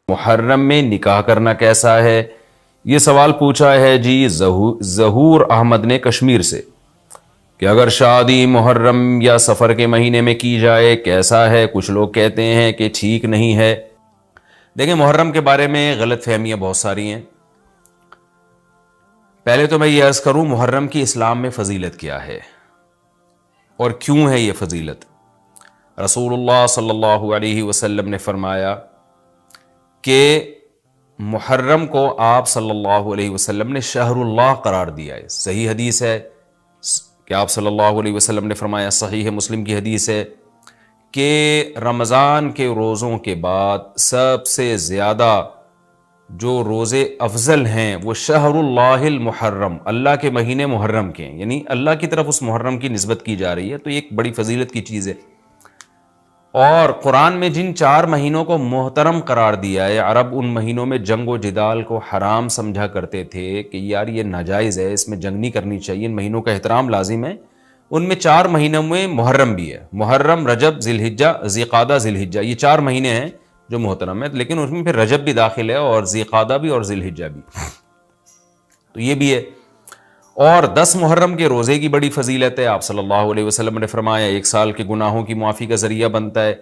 محرم میں نکاح کرنا کیسا ہے؟ یہ سوال پوچھا ہے جی ظہور احمد نے کشمیر سے کہ اگر شادی محرم یا سفر کے مہینے میں کی جائے کیسا ہے؟ کچھ لوگ کہتے ہیں کہ ٹھیک نہیں ہے۔ دیکھیں، محرم کے بارے میں غلط فہمیاں بہت ساری ہیں۔ پہلے تو میں یہ عرض کروں محرم کی اسلام میں فضیلت کیا ہے اور کیوں ہے یہ فضیلت۔ رسول اللہ صلی اللہ علیہ وسلم نے فرمایا کہ محرم کو آپ صلی اللہ علیہ وسلم نے شہر اللہ قرار دیا ہے۔ صحیح حدیث ہے کہ آپ صلی اللہ علیہ وسلم نے فرمایا، صحیح مسلم کی حدیث ہے کہ رمضان کے روزوں کے بعد سب سے زیادہ جو روزے افضل ہیں وہ شہر اللہ المحرم، اللہ کے مہینے محرم کے ہیں، یعنی اللہ کی طرف اس محرم کی نسبت کی جا رہی ہے، تو یہ ایک بڑی فضیلت کی چیز ہے۔ اور قرآن میں جن 4 مہینوں کو محترم قرار دیا ہے، عرب ان مہینوں میں جنگ و جدال کو حرام سمجھا کرتے تھے کہ یار یہ ناجائز ہے، اس میں جنگ نہیں کرنی چاہیے، ان مہینوں کا احترام لازم ہے۔ ان میں 4 مہینوں میں محرم بھی ہے، محرم، رجب، ذی الحجہ، ذی قعدہ، ذی الحجہ، یہ 4 مہینے ہیں جو محترم ہے، لیکن اس میں پھر رجب بھی داخل ہے اور ذی قعدہ بھی اور ذی الحجہ بھی، تو یہ بھی ہے۔ اور 10 محرم کے روزے کی بڑی فضیلت ہے۔ آپ صلی اللہ علیہ وسلم نے فرمایا 1 سال کے گناہوں کی معافی کا ذریعہ بنتا ہے،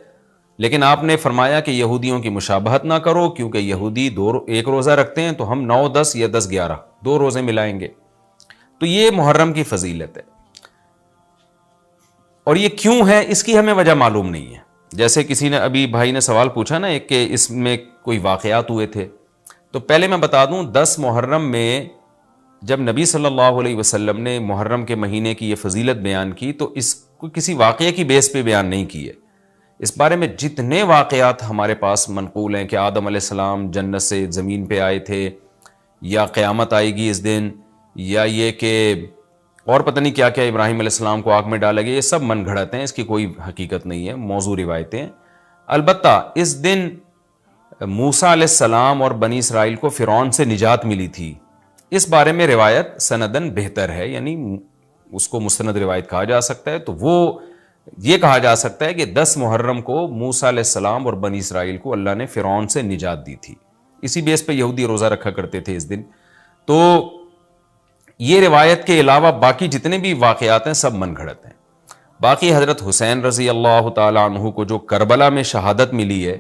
لیکن آپ نے فرمایا کہ یہودیوں کی مشابہت نہ کرو، کیونکہ یہودی 1 روزہ رکھتے ہیں تو ہم 9، 10 یا 10، 11 2 روزے ملائیں گے۔ تو یہ محرم کی فضیلت ہے، اور یہ کیوں ہے اس کی ہمیں وجہ معلوم نہیں ہے۔ جیسے کسی نے ابھی بھائی نے سوال پوچھا نا ایک کہ اس میں کوئی واقعات ہوئے تھے، تو پہلے میں بتا دوں 10 محرم میں جب نبی صلی اللہ علیہ وسلم نے محرم کے مہینے کی یہ فضیلت بیان کی تو اس کو کسی واقعے کی بیس پہ بیان نہیں کی ہے۔ اس بارے میں جتنے واقعات ہمارے پاس منقول ہیں کہ آدم علیہ السلام جنت سے زمین پہ آئے تھے، یا قیامت آئے گی اس دن، یا یہ کہ اور پتہ نہیں کیا کیا، ابراہیم علیہ السلام کو آگ میں ڈالا گیا، یہ سب من گھڑت ہیں، اس کی کوئی حقیقت نہیں ہے، موضوع روایتیں ہیں۔ البتہ اس دن موسیٰ علیہ السلام اور بنی اسرائیل کو فرعون سے نجات ملی تھی، اس بارے میں روایت سندن بہتر ہے، یعنی اس کو مستند روایت کہا جا سکتا ہے۔ تو وہ یہ کہا جا سکتا ہے کہ 10 محرم کو موسیٰ علیہ السلام اور بنی اسرائیل کو اللہ نے فرعون سے نجات دی تھی، اسی بیس پہ یہودی روزہ رکھا کرتے تھے اس دن۔ تو یہ روایت کے علاوہ باقی جتنے بھی واقعات ہیں سب من گھڑت ہیں۔ باقی حضرت حسین رضی اللہ تعالی عنہ کو جو کربلا میں شہادت ملی ہے،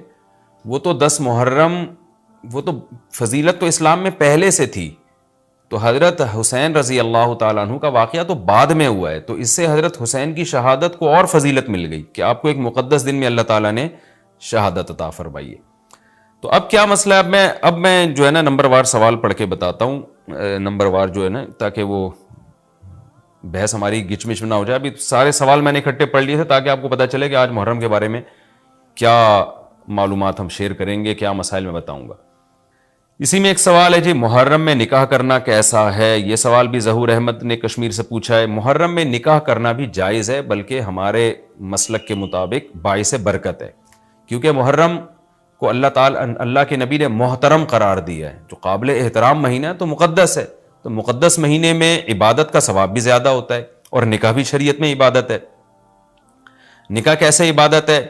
وہ تو 10 محرم، وہ تو فضیلت تو اسلام میں پہلے سے تھی، تو حضرت حسین رضی اللہ تعالیٰ عنہ کا واقعہ تو بعد میں ہوا ہے، تو اس سے حضرت حسین کی شہادت کو اور فضیلت مل گئی کہ آپ کو ایک مقدس دن میں اللہ تعالیٰ نے شہادت عطا فرمائی ہے۔ تو اب کیا مسئلہ ہے؟ اب میں جو ہے نا نمبر وار سوال پڑھ کے بتاتا ہوں، نمبر وار جو ہے نا، تاکہ وہ بحث ہماری گچ مچ نہ ہو جائے۔ ابھی سارے سوال میں نے اکٹھے پڑھ لیے تھے تاکہ آپ کو پتہ چلے کہ آج محرم کے بارے میں کیا معلومات ہم شیئر کریں گے، کیا مسائل میں بتاؤں گا۔ اسی میں ایک سوال ہے جی، محرم میں نکاح کرنا کیسا ہے؟ یہ سوال بھی ظہور احمد نے کشمیر سے پوچھا ہے۔ محرم میں نکاح کرنا بھی جائز ہے، بلکہ ہمارے مسلک کے مطابق باعث برکت ہے، کیونکہ محرم کو اللہ کے نبی نے محترم قرار دیا ہے، جو قابل احترام مہینہ ہے تو مقدس ہے، تو مقدس مہینے میں عبادت کا ثواب بھی زیادہ ہوتا ہے، اور نکاح بھی شریعت میں عبادت ہے۔ نکاح کیسے عبادت ہے؟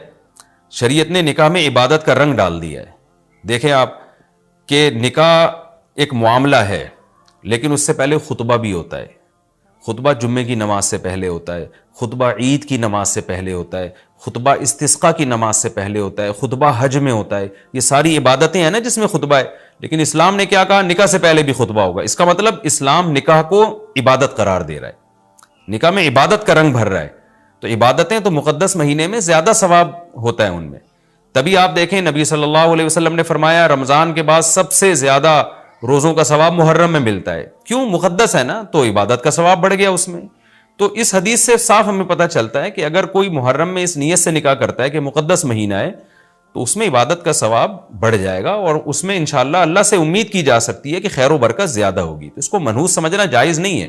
شریعت نے نکاح میں عبادت کا رنگ ڈال دیا ہے۔ دیکھیں آپ کہ نکاح ایک معاملہ ہے، لیکن اس سے پہلے خطبہ بھی ہوتا ہے۔ خطبہ جمعے کی نماز سے پہلے ہوتا ہے، خطبہ عید کی نماز سے پہلے ہوتا ہے، خطبہ استسقاء کی نماز سے پہلے ہوتا ہے، خطبہ حج میں ہوتا ہے۔ یہ ساری عبادتیں ہیں نا جس میں خطبہ ہے، لیکن اسلام نے کیا کہا؟ نکاح سے پہلے بھی خطبہ ہوگا۔ اس کا مطلب اسلام نکاح کو عبادت قرار دے رہا ہے، نکاح میں عبادت کا رنگ بھر رہا ہے۔ تو عبادتیں تو مقدس مہینے میں زیادہ ثواب ہوتا ہے ان میں، تبھی آپ دیکھیں نبی صلی اللہ علیہ وسلم نے فرمایا رمضان کے بعد سب سے زیادہ روزوں کا ثواب محرم میں ملتا ہے۔ کیوں؟ مقدس ہے نا، تو عبادت کا ثواب بڑھ گیا اس میں۔ تو اس حدیث سے صاف ہمیں پتہ چلتا ہے کہ اگر کوئی محرم میں اس نیت سے نکاح کرتا ہے کہ مقدس مہینہ ہے، تو اس میں عبادت کا ثواب بڑھ جائے گا، اور اس میں انشاءاللہ اللہ سے امید کی جا سکتی ہے کہ خیر و برکت زیادہ ہوگی۔ تو اس کو منحوس سمجھنا جائز نہیں ہے۔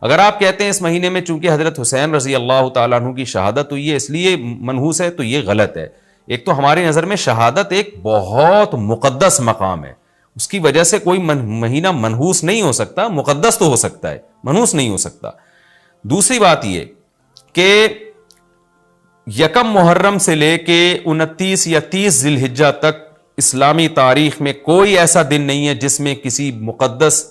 اگر آپ کہتے ہیں اس مہینے میں چونکہ حضرت حسین رضی اللہ تعالیٰ عنہ کی شہادت ہوئی ہے اس لیے منحوس ہے، تو یہ غلط ہے۔ ایک تو ہماری نظر میں شہادت ایک بہت مقدس مقام ہے، اس کی وجہ سے کوئی مہینہ منحوس نہیں ہو سکتا، مقدس تو ہو سکتا ہے، منحوس نہیں ہو سکتا۔ دوسری بات یہ کہ 1 محرم سے لے کے 29 یا 30 ذی الحجہ تک اسلامی تاریخ میں کوئی ایسا دن نہیں ہے جس میں کسی مقدس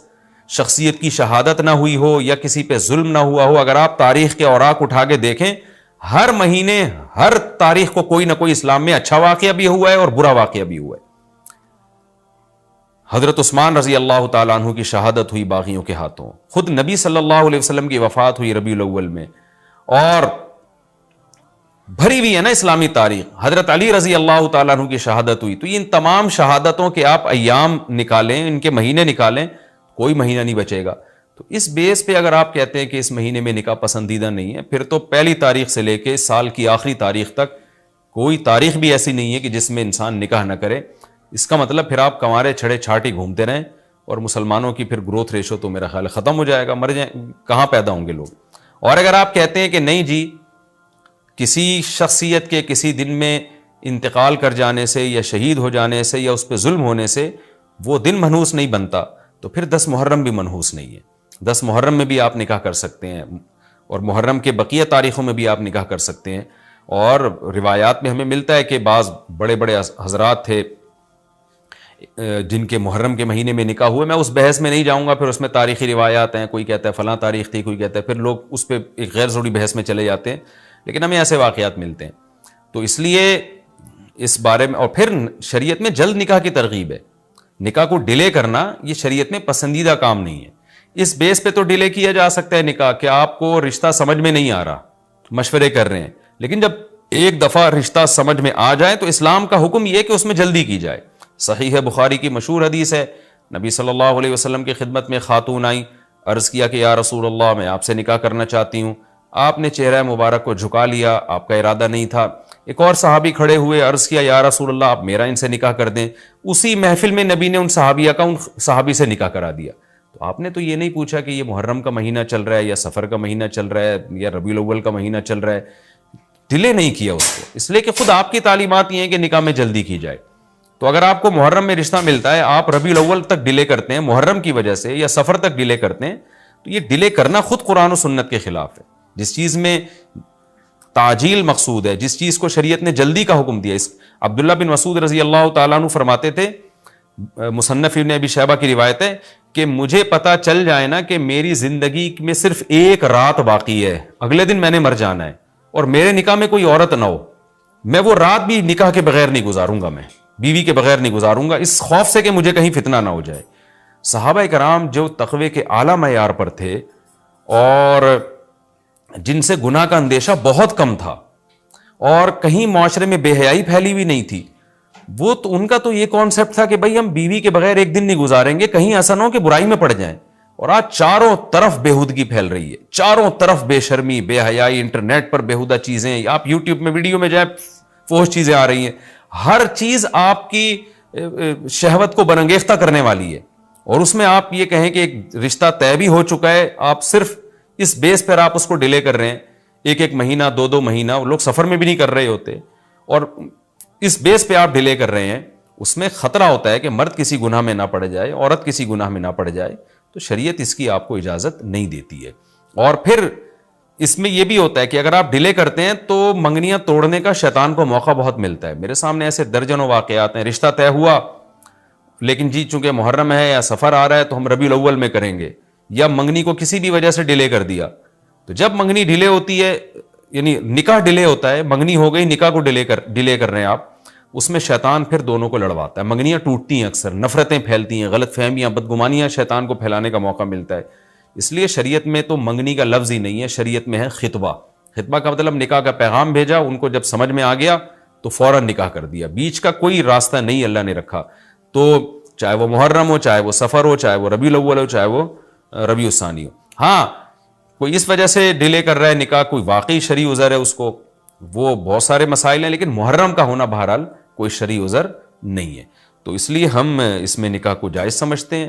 شخصیت کی شہادت نہ ہوئی ہو یا کسی پہ ظلم نہ ہوا ہو. اگر آپ تاریخ کے اوراق اٹھا کے دیکھیں, ہر مہینے ہر تاریخ کو کوئی نہ کوئی اسلام میں اچھا واقعہ بھی ہوا ہے اور برا واقعہ بھی ہوا ہے. حضرت عثمان رضی اللہ تعالیٰ عنہ کی شہادت ہوئی باغیوں کے ہاتھوں, خود نبی صلی اللہ علیہ وسلم کی وفات ہوئی ربیع الاول میں, اور بھری ہوئی ہے نا اسلامی تاریخ. حضرت علی رضی اللہ تعالیٰ عنہ کی شہادت ہوئی. تو ان تمام شہادتوں کے آپ ایام نکالیں, ان کے مہینے نکالیں, کوئی مہینہ نہیں بچے گا. تو اس بیس پہ اگر آپ کہتے ہیں کہ اس مہینے میں نکاح پسندیدہ نہیں ہے, پھر تو پہلی تاریخ سے لے کے سال کی آخری تاریخ تک کوئی تاریخ بھی ایسی نہیں ہے کہ جس میں انسان نکاح نہ کرے. اس کا مطلب پھر آپ کنوارے چھڑے چھاٹی گھومتے رہیں, اور مسلمانوں کی پھر گروتھ ریشو تو میرا خیال ختم ہو جائے گا, مر جائیں, کہاں پیدا ہوں گے لوگ. اور اگر آپ کہتے ہیں کہ نہیں جی کسی شخصیت کے کسی دن میں انتقال کر جانے سے یا شہید ہو جانے سے یا اس پہ ظلم ہونے سے وہ دن منحوس نہیں بنتا, تو پھر 10 محرم بھی منحوس نہیں ہے. 10 محرم میں بھی آپ نکاح کر سکتے ہیں, اور محرم کے بقیہ تاریخوں میں بھی آپ نکاح کر سکتے ہیں. اور روایات میں ہمیں ملتا ہے کہ بعض بڑے بڑے حضرات تھے جن کے محرم کے مہینے میں نکاح ہوئے. میں اس بحث میں نہیں جاؤں گا, پھر اس میں تاریخی روایات ہیں, کوئی کہتا ہے فلاں تاریخ تھی, کوئی کہتا ہے, پھر لوگ اس پہ ایک غیر ضروری بحث میں چلے جاتے ہیں. لیکن ہمیں ایسے واقعات ملتے ہیں. تو اس لیے اس بارے میں, اور پھر شریعت میں جلد نکاح کی ترغیب ہے. نکاح کو ڈیلے کرنا یہ شریعت میں پسندیدہ کام نہیں ہے. اس بیس پہ تو ڈیلے کیا جا سکتا ہے نکاح کہ آپ کو رشتہ سمجھ میں نہیں آ رہا, مشورے کر رہے ہیں, لیکن جب ایک دفعہ رشتہ سمجھ میں آ جائے تو اسلام کا حکم یہ کہ اس میں جلدی کی جائے. صحیح بخاری کی مشہور حدیث ہے, نبی صلی اللہ علیہ وسلم کی خدمت میں خاتون آئیں, عرض کیا کہ یا رسول اللہ میں آپ سے نکاح کرنا چاہتی ہوں. آپ نے چہرہ مبارک کو جھکا لیا, آپ کا ارادہ نہیں تھا. ایک اور صحابی کھڑے ہوئے, عرض کیا یا رسول اللہ آپ میرا ان سے نکاح کر دیں. اسی محفل میں نبی نے ان صحابیہ کا ان صحابی سے نکاح کرا دیا. تو آپ نے تو یہ نہیں پوچھا کہ یہ محرم کا مہینہ چل رہا ہے یا سفر کا مہینہ چل رہا ہے یا ربیع الاول کا مہینہ چل رہا ہے. ڈیلے نہیں کیا اس کو, اس لیے کہ خود آپ کی تعلیمات یہ ہیں کہ نکاح میں جلدی کی جائے. تو اگر آپ کو محرم میں رشتہ ملتا ہے, آپ ربیع الاول تک ڈیلے کرتے ہیں محرم کی وجہ سے یا سفر تک ڈیلے کرتے ہیں, تو یہ ڈیلے کرنا خود قرآن و سنت کے خلاف ہے. جس چیز میں تعجیل مقصود ہے, جس چیز کو شریعت نے جلدی کا حکم دیا. عبداللہ بن مسعود رضی اللہ تعالیٰ عنہ فرماتے تھے, مصنف ابن ابی شیبہ کی روایت ہے, کہ مجھے پتا چل جائے نا کہ میری زندگی میں صرف ایک رات باقی ہے, اگلے دن میں نے مر جانا ہے, اور میرے نکاح میں کوئی عورت نہ ہو, میں وہ رات بھی نکاح کے بغیر نہیں گزاروں گا, میں بیوی کے بغیر نہیں گزاروں گا, اس خوف سے کہ مجھے کہیں فتنہ نہ ہو جائے. صحابہ کرام جو تقوی کے اعلیٰ معیار پر تھے اور جن سے گناہ کا اندیشہ بہت کم تھا اور کہیں معاشرے میں بے حیائی پھیلی ہوئی نہیں تھی, وہ تو ان کا تو یہ کانسیپٹ تھا کہ بھائی ہم بیوی کے بغیر ایک دن نہیں گزاریں گے, کہیں ایسا نہ ہو کہ برائی میں پڑ جائیں. اور آج چاروں طرف بےہودگی پھیل رہی ہے, چاروں طرف بے شرمی, بے حیائی, انٹرنیٹ پر بےہودہ چیزیں, آپ یوٹیوب میں ویڈیو میں جائیں فوش چیزیں آ رہی ہیں, ہر چیز آپ کی شہوت کو برانگیختہ کرنے والی ہے. اور اس میں آپ یہ کہیں کہ ایک رشتہ طے بھی ہو چکا ہے, آپ صرف اس بیس پر آپ اس کو ڈیلے کر رہے ہیں, ایک مہینہ 2 مہینہ, لوگ سفر میں بھی نہیں کر رہے ہوتے, اور اس بیس پہ آپ ڈیلے کر رہے ہیں. اس میں خطرہ ہوتا ہے کہ مرد کسی گناہ میں نہ پڑ جائے, عورت کسی گناہ میں نہ پڑ جائے, تو شریعت اس کی آپ کو اجازت نہیں دیتی ہے. اور پھر اس میں یہ بھی ہوتا ہے کہ اگر آپ ڈیلے کرتے ہیں تو منگنیاں توڑنے کا شیطان کو موقع بہت ملتا ہے. میرے سامنے ایسے درجنوں واقعات ہیں, رشتہ طے ہوا لیکن جی چونکہ محرم ہے یا سفر آ رہا ہے تو ہم ربیع الاول میں کریں گے, یا منگنی کو کسی بھی وجہ سے ڈیلے کر دیا. تو جب منگنی ڈیلے ہوتی ہے, یعنی نکاح ڈیلے ہوتا ہے, منگنی ہو گئی, نکاح کو ڈیلے کر رہے ہیں آپ, اس میں شیطان پھر دونوں کو لڑواتا ہے. منگنیاں ٹوٹتی ہیں, اکثر نفرتیں پھیلتی ہیں, غلط فہمیاں, بدگمانیاں شیطان کو پھیلانے کا موقع ملتا ہے. اس لیے شریعت میں تو منگنی کا لفظ ہی نہیں ہے, شریعت میں ہے خطبہ. خطبہ کا مطلب نکاح کا پیغام بھیجا, ان کو جب سمجھ میں آ گیا تو فوراً نکاح کر دیا, بیچ کا کوئی راستہ نہیں اللہ نے رکھا. تو چاہے وہ محرم ہو, چاہے وہ سفر ہو, چاہے وہ ربیع الاول ہو, چاہے وہ ربیع الثانی ہو. ہاں کوئی اس وجہ سے ڈیلے کر رہا ہے نکاح, کوئی واقعی شرعی عذر ہے اس کو, وہ بہت سارے مسائل ہیں, لیکن محرم کا ہونا بہرحال کوئی شرعی عذر نہیں ہے. تو اس لیے ہم اس میں نکاح کو جائز سمجھتے ہیں,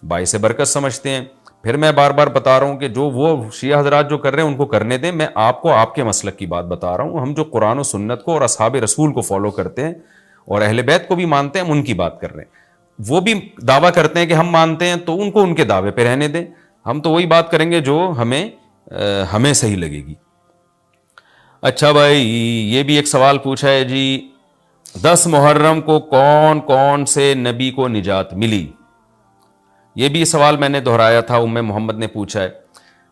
باعث برکت سمجھتے ہیں. پھر میں بار بار بتا رہا ہوں کہ جو وہ شیعہ حضرات جو کر رہے ہیں ان کو کرنے دیں, میں آپ کو آپ کے مسلک کی بات بتا رہا ہوں. ہم جو قرآن و سنت کو اور اصحاب رسول کو فالو کرتے ہیں اور اہل بیت کو بھی مانتے ہیں, ہم ان کی بات کر رہے ہیں. وہ بھی دعویٰ کرتے ہیں کہ ہم مانتے ہیں, تو ان کو ان کے دعوے پہ رہنے دیں. ہم تو وہی بات کریں گے جو ہمیں صحیح لگے گی. اچھا بھائی, یہ بھی ایک سوال پوچھا ہے جی 10 محرم کو کون کون سے نبی کو نجات ملی؟ یہ بھی سوال میں نے دہرایا تھا، ام محمد نے پوچھا ہے۔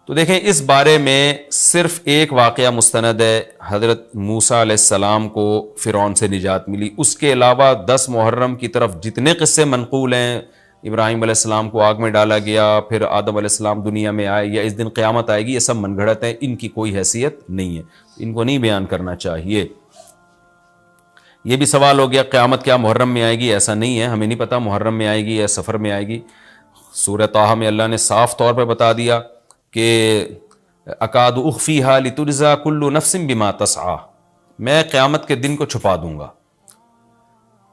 تو دیکھیں اس بارے میں صرف ایک واقعہ مستند ہے، حضرت موسیٰ علیہ السلام کو فرعون سے نجات ملی۔ اس کے علاوہ 10 محرم کی طرف جتنے قصے منقول ہیں، ابراہیم علیہ السلام کو آگ میں ڈالا گیا، پھر آدم علیہ السلام دنیا میں آئے، یا اس دن قیامت آئے گی، یہ سب من گھڑت ہیں، ان کی کوئی حیثیت نہیں ہے، ان کو نہیں بیان کرنا چاہیے۔ یہ بھی سوال ہو گیا قیامت کیا محرم میں آئے گی؟ ایسا نہیں ہے، ہمیں نہیں پتا محرم میں آئے گی یا سفر میں آئے گی۔ سورہ طٰہٰ میں اللہ نے صاف طور پہ بتا دیا کہ اکاد اخفیہا لتجزا کل نفس بما تسعی، میں قیامت کے دن کو چھپا دوں گا۔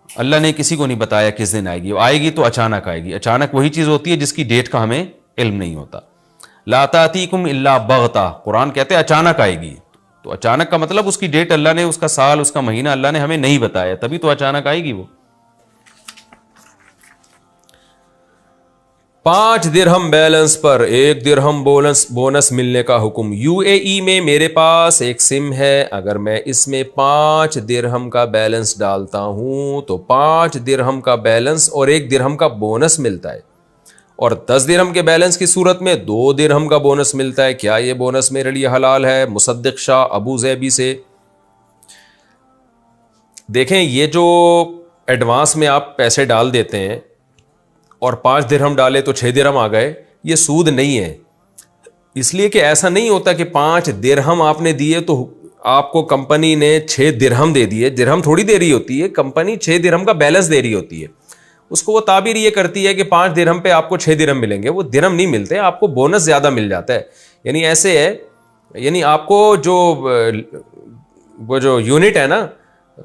اللہ نے کسی کو نہیں بتایا کس دن آئے گی، آئے گی تو اچانک آئے گی۔ اچانک وہی چیز ہوتی ہے جس کی ڈیٹ کا ہمیں علم نہیں ہوتا۔ لا تأتیکم الا بغتہ، قرآن کہتے ہیں اچانک آئے گی، تو اچانک کا مطلب اس کی ڈیٹ اللہ نے، اس کا سال، اس کا مہینہ اللہ نے ہمیں نہیں بتایا، تبھی تو اچانک آئے گی وہ۔ 5 درہم بیلنس پر 1 درہم بونس ملنے کا حکم۔ UAE میں میرے پاس ایک سم ہے، اگر میں اس میں 5 درہم کا بیلنس ڈالتا ہوں تو 5 درہم کا بیلنس اور 1 درہم کا بونس ملتا ہے، اور 10 درہم کے بیلنس کی صورت میں 2 درہم کا بونس ملتا ہے۔ کیا یہ بونس میرے لیے حلال ہے؟ مصدق شاہ ابو زیبی سے۔ دیکھیں یہ جو ایڈوانس میں آپ پیسے ڈال دیتے ہیں اور 5 درہم ڈالے تو 6 درہم آ گئے، یہ سود نہیں ہے، اس لیے کہ ایسا نہیں ہوتا کہ 5 درہم آپ نے دیے تو آپ کو کمپنی نے 6 درہم دے دیے۔ درہم تھوڑی دے رہی ہوتی ہے، کمپنی 6 درہم کا بیلنس دے رہی ہوتی ہے۔ اس کو وہ تعبیر یہ کرتی ہے کہ 5 درہم پہ آپ کو 6 درہم ملیں گے، وہ درہم نہیں ملتے، آپ کو بونس زیادہ مل جاتا ہے۔ یعنی ایسے ہے، یعنی آپ کو وہ جو یونٹ ہے نا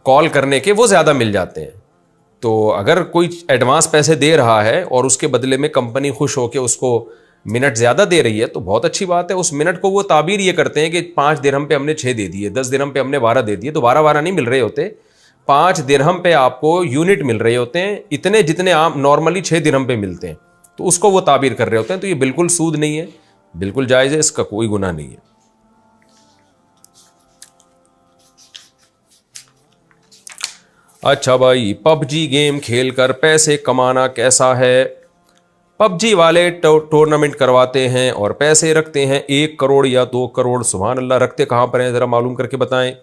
کال کرنے کے، وہ زیادہ مل جاتے ہیں۔ تو اگر کوئی ایڈوانس پیسے دے رہا ہے اور اس کے بدلے میں کمپنی خوش ہو کے اس کو منٹ زیادہ دے رہی ہے تو بہت اچھی بات ہے۔ اس منٹ کو وہ تعبیر یہ کرتے ہیں کہ 5 درہم پہ ہم نے 6 دے دیے، 10 درہم پہ ہم نے 12 دے دیے، تو 12 نہیں مل رہے ہوتے، 5 درہم پہ آپ کو یونٹ مل رہے ہوتے ہیں، اتنے جتنے عام نارملی 6 درہم پہ ملتے ہیں، تو اس کو وہ تعبیر کر رہے ہوتے ہیں۔ تو یہ بالکل سود نہیں ہے، بالکل جائز ہے، اس کا کوئی گناہ نہیں ہے۔ اچھا بھائی، پب جی گیم کھیل کر پیسے کمانا کیسا ہے؟ پب جی والے ٹورنامنٹ کرواتے ہیں اور پیسے رکھتے ہیں 1 کروڑ یا 2 کروڑ، سبحان اللہ، رکھتے کہاں پر ہیں ذرا معلوم کر کے بتائیں۔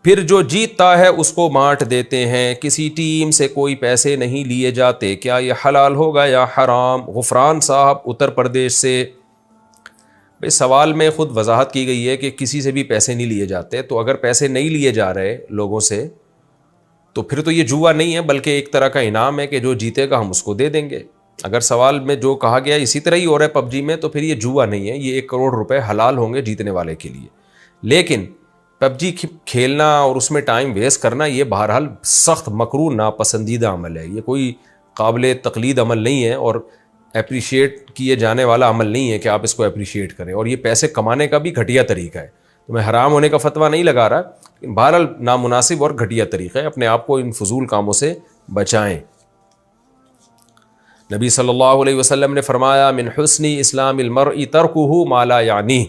پھر جو جیتتا ہے اس کو بانٹ دیتے ہیں، کسی ٹیم سے کوئی پیسے نہیں لیے جاتے، کیا یہ حلال ہوگا یا حرام؟ غفران صاحب اتر پردیش سے۔ بھائی سوال میں خود وضاحت کی گئی ہے کہ کسی سے بھی پیسے نہیں لیے جاتے، تو اگر پیسے نہیں لیے جا رہے لوگوں سے تو پھر تو یہ جوا نہیں ہے بلکہ ایک طرح کا انعام ہے کہ جو جیتے گا ہم اس کو دے دیں گے۔ اگر سوال میں جو کہا گیا اسی طرح ہی ہو رہا ہے پب جی میں، تو پھر یہ جوا نہیں ہے، یہ 1 کروڑ روپے حلال ہوں گے جیتنے والے کے لیے۔ لیکن پب جی کھیلنا اور اس میں ٹائم ویسٹ کرنا یہ بہرحال سخت مکروہ ناپسندیدہ عمل ہے، یہ کوئی قابل تقلید عمل نہیں ہے اور اپریشیٹ کیے جانے والا عمل نہیں ہے کہ آپ اس کو اپریشیٹ کریں، اور یہ پیسے کمانے کا بھی گھٹیا طریقہ ہے۔ تو میں حرام ہونے کا فتویٰ نہیں لگا رہا، بہرحال نامناسب اور گھٹیا طریقہ ہے، اپنے آپ کو ان فضول کاموں سے بچائیں۔ نبی صلی اللہ علیہ وسلم نے فرمایا من حسن اسلام المرء ترکہ ما لا یعنیہ،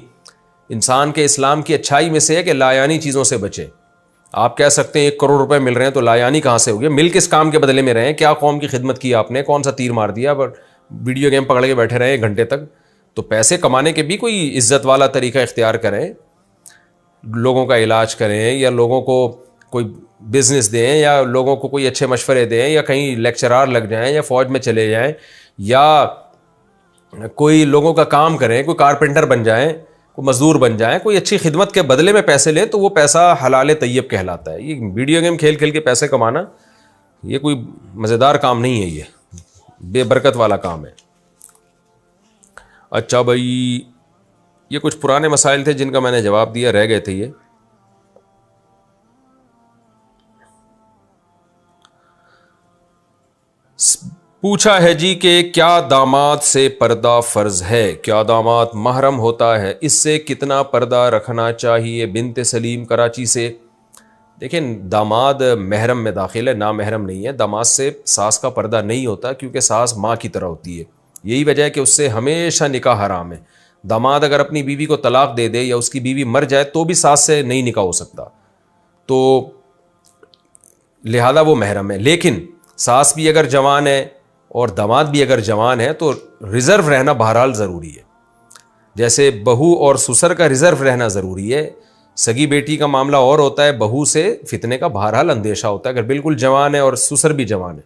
انسان کے اسلام کی اچھائی میں سے ہے کہ لا یعنی چیزوں سے بچے۔ آپ کہہ سکتے ہیں 1 کروڑ روپے مل رہے ہیں تو لا یعنی کہاں سے ہو گیا؟ مل کس کام کے بدلے میں رہے ہیں؟ کیا قوم کی خدمت کی آپ نے؟ کون سا تیر مار دیا؟ ویڈیو گیم پکڑ کے بیٹھے رہے 1 گھنٹے تک؟ تو پیسے کمانے کے بھی کوئی عزت والا طریقہ اختیار کریں، لوگوں کا علاج کریں یا لوگوں کو کوئی بزنس دیں یا لوگوں کو کوئی اچھے مشورے دیں یا کہیں لیکچرار لگ جائیں یا فوج میں چلے جائیں یا کوئی لوگوں کا کام کریں، کوئی کارپینٹر بن جائیں، کوئی مزدور بن جائیں، کوئی اچھی خدمت کے بدلے میں پیسے لیں تو وہ پیسہ حلال طیب کہلاتا ہے۔ یہ ویڈیو گیم کھیل کھیل کے پیسے کمانا یہ کوئی مزیدار کام نہیں ہے، یہ بے برکت والا کام ہے۔ اچھا بھائی، یہ کچھ پرانے مسائل تھے جن کا میں نے جواب دیا، رہ گئے تھے یہ۔ پوچھا ہے جی کہ کیا داماد سے پردہ فرض ہے؟ کیا داماد محرم ہوتا ہے؟ اس سے کتنا پردہ رکھنا چاہیے؟ بنت سلیم کراچی سے۔ دیکھیں داماد محرم میں داخل ہے، نامحرم نہیں ہے۔ داماد سے ساس کا پردہ نہیں ہوتا کیونکہ ساس ماں کی طرح ہوتی ہے، یہی وجہ ہے کہ اس سے ہمیشہ نکاح حرام ہے۔ داماد اگر اپنی بیوی کو طلاق دے دے یا اس کی بیوی مر جائے تو بھی ساس سے نہیں نکاح ہو سکتا۔ تو لہذا وہ محرم ہے. لیکن ساس بھی اگر جوان ہے اور داماد بھی اگر جوان ہے تو ریزرو رہنا بہرحال ضروری ہے. جیسے بہو اور سسر کا ریزرو رہنا ضروری ہے. سگی بیٹی کا معاملہ اور ہوتا ہے, بہو سے فتنے کا بہرحال اندیشہ ہوتا ہے اگر بالکل جوان ہے اور سسر بھی جوان ہے.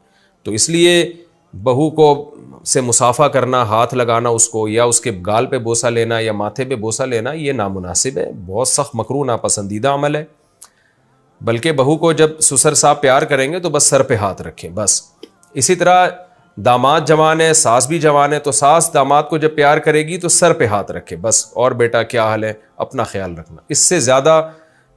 تو اس لیے بہو کو سے مصافحہ کرنا, ہاتھ لگانا اس کو, یا اس کے گال پہ بوسہ لینا یا ماتھے پہ بوسہ لینا, یہ نامناسب ہے, بہت سخت مکروہ ناپسندیدہ عمل ہے. بلکہ بہو کو جب سسر صاحب پیار کریں گے تو بس سر پہ ہاتھ رکھیں بس. اسی طرح داماد جوان ہے, ساس بھی جوان ہے, تو ساس داماد کو جب پیار کرے گی تو سر پہ ہاتھ رکھے بس, اور بیٹا کیا حال ہے, اپنا خیال رکھنا. اس سے زیادہ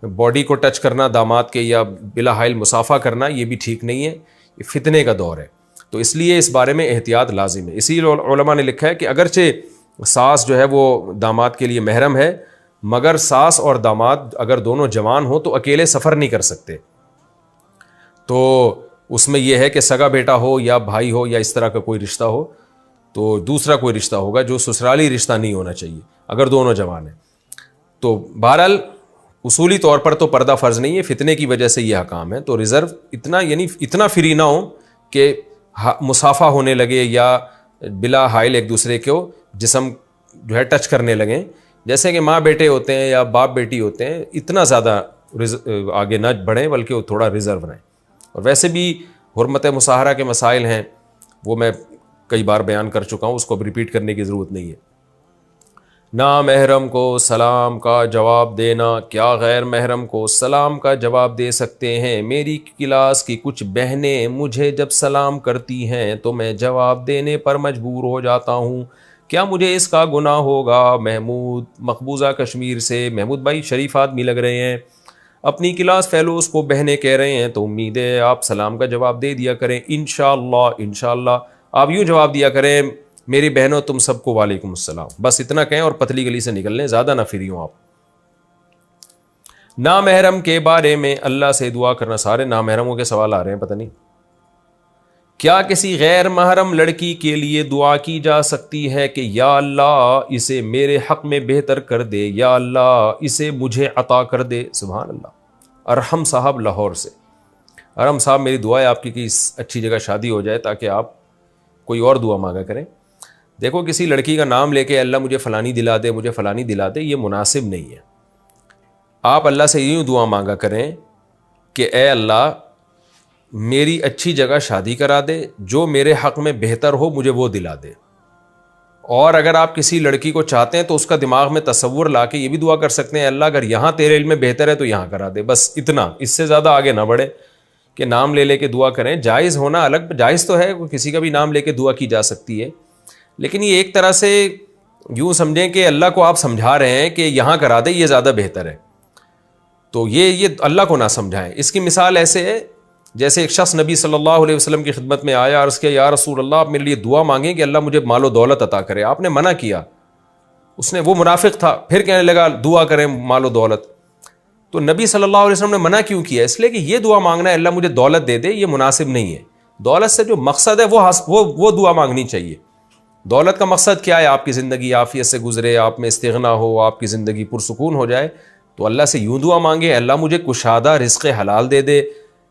باڈی کو ٹچ کرنا داماد کے یا بلا حائل مصافحہ کرنا یہ بھی ٹھیک نہیں ہے, یہ فتنے کا دور ہے. تو اس لیے اس بارے میں احتیاط لازم ہے. اسی لیے علماء نے لکھا ہے کہ اگرچہ ساس جو ہے وہ داماد کے لیے محرم ہے, مگر ساس اور داماد اگر دونوں جوان ہوں تو اکیلے سفر نہیں کر سکتے. تو اس میں یہ ہے کہ سگا بیٹا ہو یا بھائی ہو یا اس طرح کا کوئی رشتہ ہو تو دوسرا کوئی رشتہ ہوگا جو سسرالی رشتہ نہیں ہونا چاہیے اگر دونوں جوان ہیں. تو بہرحال اصولی طور پر تو پردہ فرض نہیں ہے, فتنے کی وجہ سے یہ حکام ہے. تو ریزرو اتنا یعنی اتنا فری نہ ہو کہ مصافحہ ہونے لگے یا بلا حائل ایک دوسرے کو جسم جو ہے ٹچ کرنے لگیں, جیسے کہ ماں بیٹے ہوتے ہیں یا باپ بیٹی ہوتے ہیں, اتنا زیادہ آگے نہ بڑھیں بلکہ وہ تھوڑا ریزرو رہیں. اور ویسے بھی حرمت مصاہرہ کے مسائل ہیں, وہ میں کئی بار بیان کر چکا ہوں, اس کو اب ریپیٹ کرنے کی ضرورت نہیں ہے. نامحرم کو سلام کا جواب دینا, کیا غیر محرم کو سلام کا جواب دے سکتے ہیں؟ میری کلاس کی کچھ بہنیں مجھے جب سلام کرتی ہیں تو میں جواب دینے پر مجبور ہو جاتا ہوں, کیا مجھے اس کا گناہ ہوگا؟ محمود مقبوضہ کشمیر سے. محمود بھائی شریف آدمی لگ رہے ہیں, اپنی کلاس فیلوز کو بہنیں کہہ رہے ہیں, تو امید ہے آپ سلام کا جواب دے دیا کریں انشاءاللہ. انشاءاللہ آپ یوں جواب دیا کریں, میری بہنوں تم سب کو وعلیکم السلام, بس اتنا کہیں اور پتلی گلی سے نکل لیں, زیادہ نہ فری ہوں آپ. نامحرم کے بارے میں اللہ سے دعا کرنا, سارے نامحرموں کے سوال آ رہے ہیں پتہ نہیں. کیا کسی غیر محرم لڑکی کے لیے دعا کی جا سکتی ہے کہ یا اللہ اسے میرے حق میں بہتر کر دے, یا اللہ اسے مجھے عطا کر دے؟ سبحان اللہ. ارحم صاحب لاہور سے. ارحم صاحب میری دعا ہے آپ کی کہ اچھی جگہ شادی ہو جائے تاکہ آپ کوئی اور دعا مانگا کریں. دیکھو کسی لڑکی کا نام لے کے اللہ مجھے فلانی دلا دے, مجھے فلانی دلا دے, یہ مناسب نہیں ہے. آپ اللہ سے یوں دعا مانگا کریں کہ اے اللہ میری اچھی جگہ شادی کرا دے, جو میرے حق میں بہتر ہو مجھے وہ دلا دے. اور اگر آپ کسی لڑکی کو چاہتے ہیں تو اس کا دماغ میں تصور لا کے یہ بھی دعا کر سکتے ہیں, اللہ اگر یہاں تیرے علم میں بہتر ہے تو یہاں کرا دے. بس اتنا, اس سے زیادہ آگے نہ بڑھے کہ نام لے لے کے دعا کریں. جائز ہونا الگ, جائز تو ہے, کسی کا بھی نام لے کے دعا کی جا سکتی ہے, لیکن یہ ایک طرح سے یوں سمجھیں کہ اللہ کو آپ سمجھا رہے ہیں کہ یہاں کرا دے, یہ زیادہ بہتر ہے. تو یہ اللہ کو نہ سمجھائیں. اس کی مثال ایسے ہے جیسے ایک شخص نبی صلی اللہ علیہ وسلم کی خدمت میں آیا, عرض کیا یا رسول اللہ آپ میرے لیے دعا مانگیں کہ اللہ مجھے مال و دولت عطا کرے. آپ نے منع کیا, اس نے, وہ منافق تھا, پھر کہنے لگا دعا کریں مال و دولت. تو نبی صلی اللہ علیہ وسلم نے منع کیوں کیا؟ اس لیے کہ یہ دعا مانگنا ہے اللہ مجھے دولت دے دے, یہ مناسب نہیں ہے. دولت سے جو مقصد ہے وہ دعا مانگنی چاہیے. دولت کا مقصد کیا ہے؟ آپ کی زندگی عافیت سے گزرے, آپ میں استغنا ہو, آپ کی زندگی پرسکون ہو جائے. تو اللہ سے یوں دعا مانگے, اللہ مجھے کشادہ رزق حلال دے دے,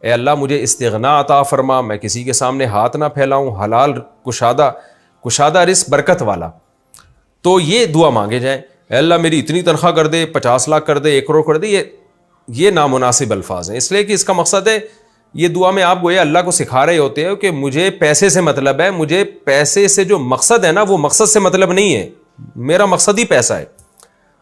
اے اللہ مجھے استغنا عطا فرما, میں کسی کے سامنے ہاتھ نہ پھیلاؤں, حلال کشادہ رزق برکت والا. تو یہ دعا مانگے جائیں, اے اللہ میری اتنی تنخواہ کر دے, 50 لاکھ کر دے, 1 کروڑ کر دے. یہ نامناسب الفاظ ہیں, اس لیے کہ اس کا مقصد ہے, یہ دعا میں آپ گویا اللہ کو سکھا رہے ہوتے ہیں کہ مجھے پیسے سے مطلب ہے, مجھے پیسے سے جو مقصد ہے نا وہ مقصد سے مطلب نہیں ہے, میرا مقصد ہی پیسہ ہے.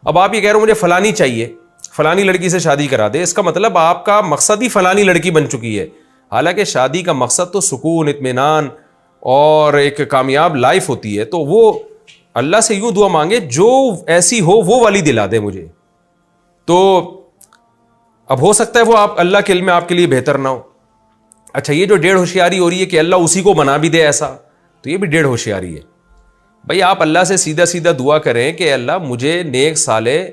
اب آپ یہ کہہ رہے ہو مجھے فلانی چاہیے, فلانی لڑکی سے شادی کرا دے, اس کا مطلب آپ کا مقصد ہی فلانی لڑکی بن چکی ہے. حالانکہ شادی کا مقصد تو سکون, اطمینان اور ایک کامیاب لائف ہوتی ہے. تو وہ اللہ سے یوں دعا مانگے جو ایسی ہو وہ والی دلا دے مجھے. تو اب ہو سکتا ہے وہ آپ اللہ کے علم میں آپ کے لیے بہتر نہ ہو. اچھا یہ جو 1.5 ہوشیاری ہو رہی ہے کہ اللہ اسی کو بنا بھی دے ایسا, تو یہ بھی 1.5 ہوشیاری ہے. بھائی آپ اللہ سے سیدھا سیدھا دعا کریں کہ اللہ مجھے نیک صالح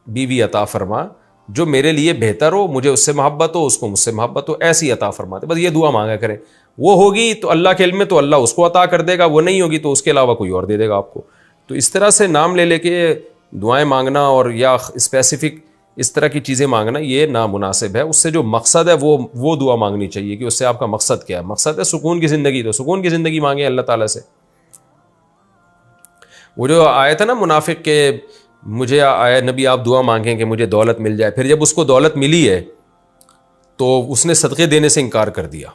بیوی عطا فرما, جو میرے لیے بہتر ہو, مجھے اس سے محبت ہو, اس کو مجھ سے محبت ہو, ایسی عطا فرماتے. بس یہ دعا مانگا کریں. وہ ہوگی تو اللہ کے علم میں تو اللہ اس کو عطا کر دے گا, وہ نہیں ہوگی تو اس کے علاوہ کوئی اور دے دے گا آپ کو. تو اس طرح سے نام لے لے کے دعائیں مانگنا اور یا اسپیسیفک اس طرح کی چیزیں مانگنا یہ نامناسب ہے. اس سے جو مقصد ہے وہ دعا مانگنی چاہیے کہ اس سے آپ کا مقصد کیا ہے. مقصد ہے سکون کی زندگی، تو سکون کی زندگی مانگیں اللہ تعالیٰ سے. وہ جو آیت ہے نا منافق کے، مجھے آیا نبی آپ دعا مانگیں کہ مجھے دولت مل جائے، پھر جب اس کو دولت ملی ہے تو اس نے صدقے دینے سے انکار کر دیا،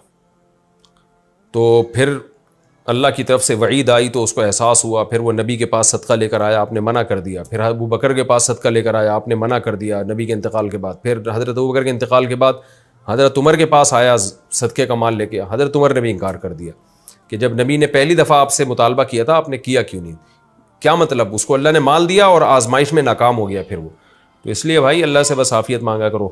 تو پھر اللہ کی طرف سے وعید آئی تو اس کو احساس ہوا، پھر وہ نبی کے پاس صدقہ لے کر آیا، آپ نے منع کر دیا. پھر ابو بکر کے پاس صدقہ لے کر آیا، آپ نے منع کر دیا نبی کے انتقال کے بعد. پھر حضرت ابو بکر کے انتقال کے بعد حضرت عمر کے پاس آیا صدقے کا مال لے کے، حضرت عمر نے بھی انکار کر دیا کہ جب نبی نے پہلی دفعہ آپ سے مطالبہ کیا تھا آپ نے کیا کیوں نہیں. کیا مطلب؟ اس کو اللہ نے مال دیا اور آزمائش میں ناکام ہو گیا پھر وہ. تو اس لیے بھائی اللہ سے بس عافیت مانگا کرو.